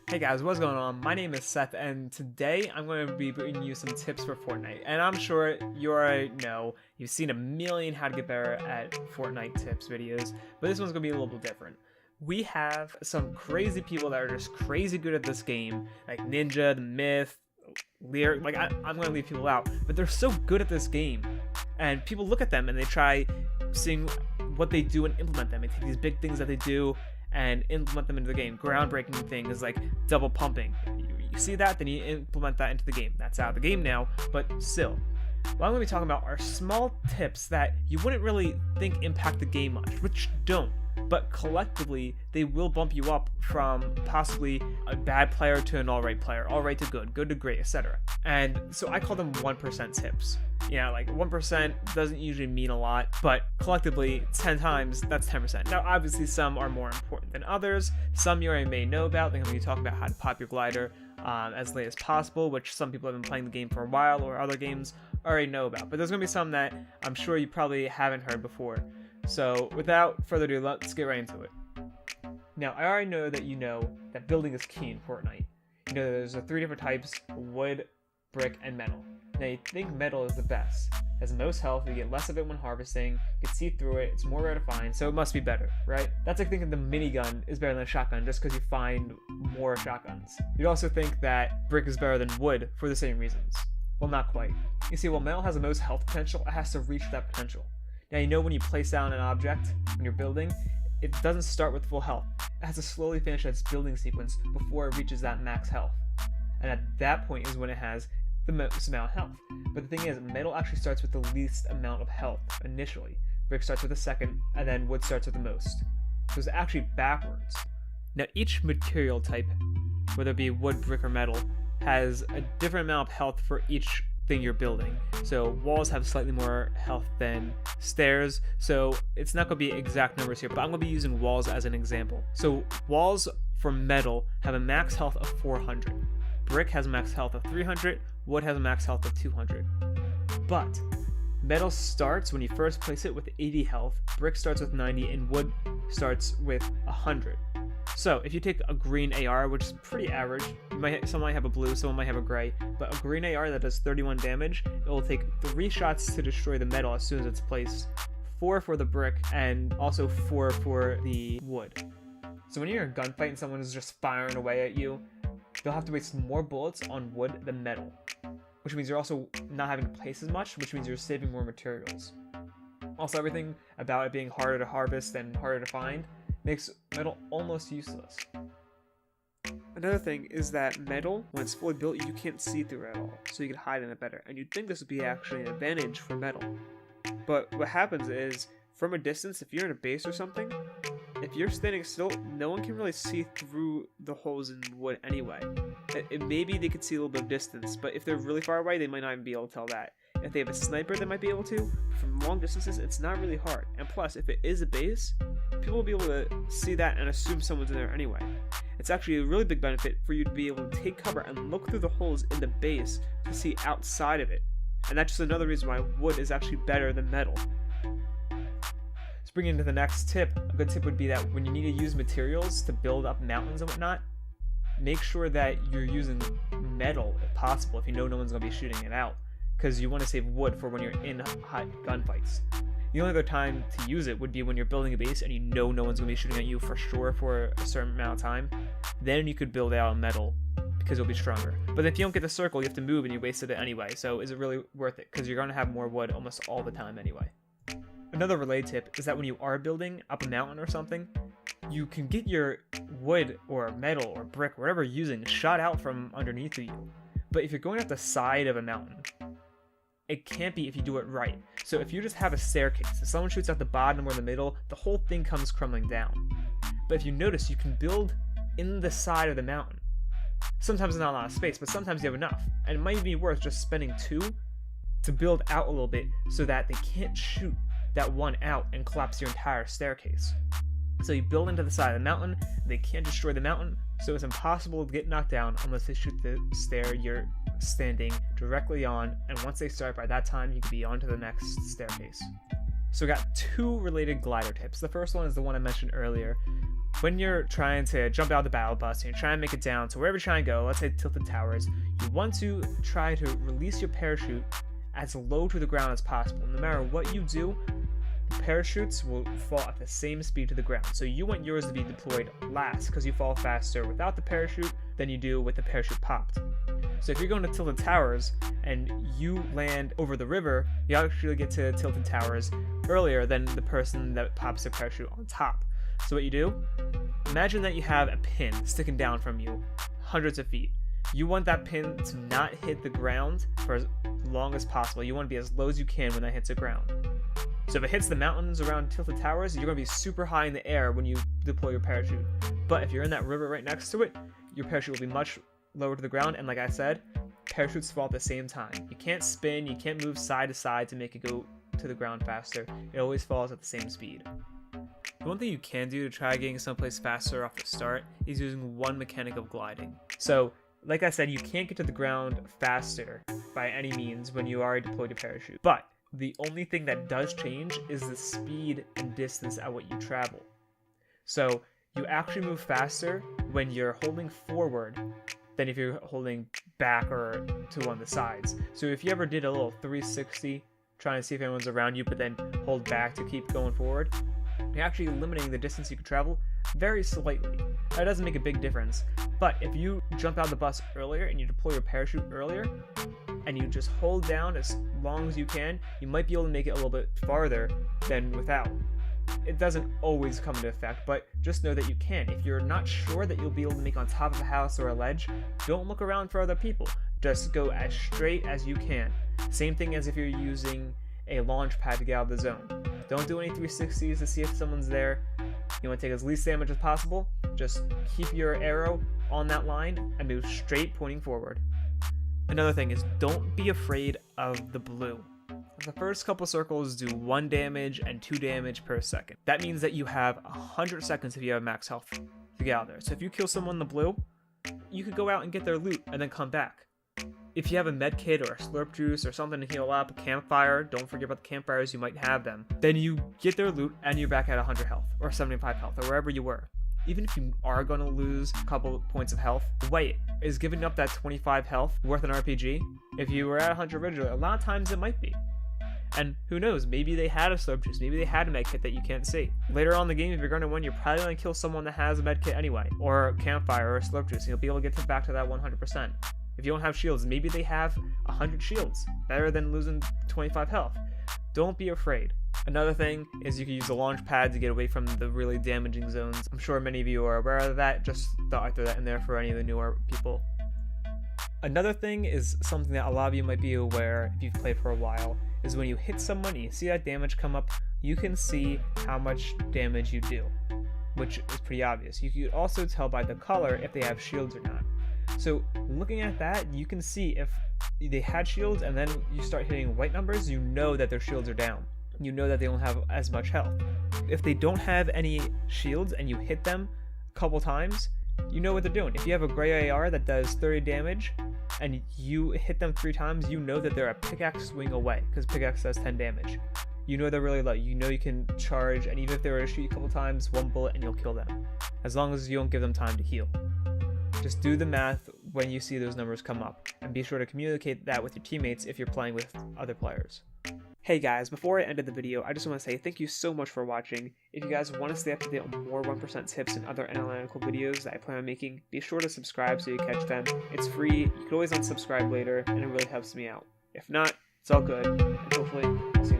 Hey guys, what's going on? My name is Seth, and today I'm going to be bringing you some tips for Fortnite. And I'm sure you already know, you've seen a million how to get better at Fortnite tips videos, but this one's going to be a little bit different. We have some crazy people that are just crazy good at this game, like Ninja, The Myth, Lear. Like, I'm going to leave people out, but they're so good at this game. And people look at them and they try seeing what they do and implement them. They take these big things that they do and implement them into the game. Groundbreaking things like double pumping. You see that, then you implement that into the game. That's out of the game now, but still. What I'm going to be talking about are small tips that you wouldn't really think impact the game much, which don't. But collectively, they will bump you up from possibly a bad player to an alright player, alright to good, good to great, etc. And so I call them 1% tips. Yeah, like 1% doesn't usually mean a lot, but collectively, 10 times, that's 10%. Now, obviously, some are more important than others. Some you already may know about. They're going to be talking about how to pop your glider as late as possible, which some people have been playing the game for a while, or other games already know about. But there's going to be some that I'm sure you probably haven't heard before. So without further ado, let's get right into it. Now, I already know that building is key in Fortnite. You know, there's the 3 different types: wood, brick, and metal. Now, you think metal is the best. It has the most health, you get less of it when harvesting, you can see through it, it's more rare to find, so it must be better, right? That's like thinking the minigun is better than a shotgun just because you find more shotguns. You'd also think that brick is better than wood for the same reasons. Well, not quite. You see, while metal has the most health potential, it has to reach that potential. Now, you know when you place down an object, when you're building, it doesn't start with full health. It has to slowly finish its building sequence before it reaches that max health. And at that point is when it has the most amount of health. But the thing is, metal actually starts with the least amount of health initially. Brick starts with the second, and then wood starts with the most. So it's actually backwards. Now, each material type, whether it be wood, brick, or metal, has a different amount of health for each thing you're building. So walls have slightly more health than stairs, so it's not going to be exact numbers here, but I'm going to be using walls as an example. So walls for metal have a max health of 400. Brick has a max health of 300, wood has a max health of 200. But metal starts, when you first place it, with 80 health, brick starts with 90, and wood starts with 100. So if you take a green AR, which is pretty average, some might have a blue, some might have a gray, but a green AR that does 31 damage, it will take 3 shots to destroy the metal as soon as it's placed, 4 for the brick, and also 4 for the wood. So when you're in a gunfight and someone is just firing away at you, you'll have to waste more bullets on wood than metal, which means you're also not having to place as much, which means you're saving more materials. Also, everything about it being harder to harvest and harder to find makes metal almost useless. Another thing is that metal, when it's fully built, you can't see through it at all, so you can hide in it better, and you'd think this would be actually an advantage for metal. But what happens is, from a distance, if you're in a base or something, if you're standing still, no one can really see through the holes in wood anyway. Maybe they could see a little bit of distance, but if they're really far away, they might not even be able to tell that. If they have a sniper, they might be able to. From long distances, it's not really hard. And plus, if it is a base, people will be able to see that and assume someone's in there anyway. It's actually a really big benefit for you to be able to take cover and look through the holes in the base to see outside of it. And that's just another reason why wood is actually better than metal. Bringing into the next tip, a good tip would be that when you need to use materials to build up mountains and whatnot, make sure that you're using metal if possible, if you know no one's going to be shooting it out, because you want to save wood for when you're in hot gunfights. The only other time to use it would be when you're building a base and you know no one's going to be shooting at you for sure for a certain amount of time. Then you could build out metal because it'll be stronger. But if you don't get the circle, you have to move and you wasted it anyway, so is it really worth it? Because you're going to have more wood almost all the time anyway. Another related tip is that when you are building up a mountain or something, you can get your wood or metal or brick, whatever you're using, shot out from underneath of you. But if you're going up the side of a mountain, it can't be if you do it right. So if you just have a staircase, if someone shoots out the bottom or the middle, the whole thing comes crumbling down. But if you notice, you can build in the side of the mountain. Sometimes there's not a lot of space, but sometimes you have enough. And it might be worth just spending 2 to build out a little bit so that they can't shoot that one out and collapse your entire staircase. So you build into the side of the mountain, they can't destroy the mountain, so it's impossible to get knocked down unless they shoot the stair you're standing directly on, and once they start, by that time you can be on to the next staircase. So we got 2 related glider tips. The first one is the one I mentioned earlier. when you're trying to jump out of the battle bus and you're trying to make it down to wherever you're trying to go, let's say Tilted Towers, you want to try to release your parachute as low to the ground as possible. No matter what you do, the parachutes will fall at the same speed to the ground. So you want yours to be deployed last because you fall faster without the parachute than you do with the parachute popped. So if you're going to Tilted Towers and you land over the river, you actually get to Tilted Towers earlier than the person that pops their parachute on top. So what you do, imagine that you have a pin sticking down from you hundreds of feet. You want that pin to not hit the ground for as long as possible. You want to be as low as you can when that hits the ground. So if it hits the mountains around Tilted Towers, you're going to be super high in the air when you deploy your parachute. But if you're in that river right next to it, your parachute will be much lower to the ground, and like I said, parachutes fall at the same time. You can't spin, you can't move side to side to make it go to the ground faster. It always falls at the same speed. The one thing you can do to try getting someplace faster off the start is using one mechanic of gliding. So, like I said, you can't get to the ground faster by any means when you already deployed a parachute. But the only thing that does change is the speed and distance at what you travel. So, you actually move faster when you're holding forward than if you're holding back or to one of the sides. So if you ever did a little 360 trying to see if anyone's around you but then hold back to keep going forward, you're actually limiting the distance you can travel very slightly. That doesn't make a big difference, but if you jump out of the bus earlier and you deploy your parachute earlier and you just hold down as long as you can, you might be able to make it a little bit farther than without. It doesn't always come into effect, but just know that you can. If you're not sure that you'll be able to make on top of a house or a ledge, don't look around for other people. Just go as straight as you can. Same thing as if you're using a launch pad to get out of the zone. Don't do any 360s to see if someone's there. You want to take as least damage as possible. Just keep your arrow on that line and move straight pointing forward. Another thing is don't be afraid of the blue. The first couple circles do 1 damage and 2 damage per second. That means that you have 100 seconds if you have max health to get out there. So if you kill someone in the blue, you could go out and get their loot and then come back. If you have a med kit or a slurp juice or something to heal up, a campfire, don't forget about the campfires, you might have them. Then you get their loot and you're back at 100 health or 75 health or wherever you were. Even if you are going to lose a couple points of health, wait, is giving up that 25 health worth an RPG? If you were at 100 originally, a lot of times it might be. And who knows, maybe they had a slurp juice, maybe they had a medkit that you can't see. Later on in the game, if you're going to win, you're probably going to kill someone that has a medkit anyway, or a campfire or a slurp juice, and you'll be able to get back to that 100%. If you don't have shields, maybe they have 100 shields, better than losing 25 health. Don't be afraid. Another thing is you can use the launch pad to get away from the really damaging zones. I'm sure many of you are aware of that, just thought I'd throw that in there for any of the newer people. Another thing is something that a lot of you might be aware if you've played for a while, is when you hit someone and you see that damage come up, you can see how much damage you do, which is pretty obvious. You can also tell by the color if they have shields or not. So looking at that, you can see if they had shields and then you start hitting white numbers, you know that their shields are down. You know that they don't have as much health. If they don't have any shields and you hit them a couple times, you know what they're doing. If you have a gray AR that does 30 damage and you hit them 3 times, you know that they're a pickaxe swing away because pickaxe does 10 damage. You know they're really low. You know you can charge, and even if they were to shoot you a couple times, 1 bullet and you'll kill them. As long as you don't give them time to heal. Just do the math when you see those numbers come up, and be sure to communicate that with your teammates if you're playing with other players. Hey guys, before I ended the video, I just want to say thank you so much for watching. If you guys want to stay up to date on more 1% tips and other analytical videos that I plan on making, be sure to subscribe so you catch them. It's free, you can always unsubscribe later, and it really helps me out. If not, it's all good, and hopefully I'll see you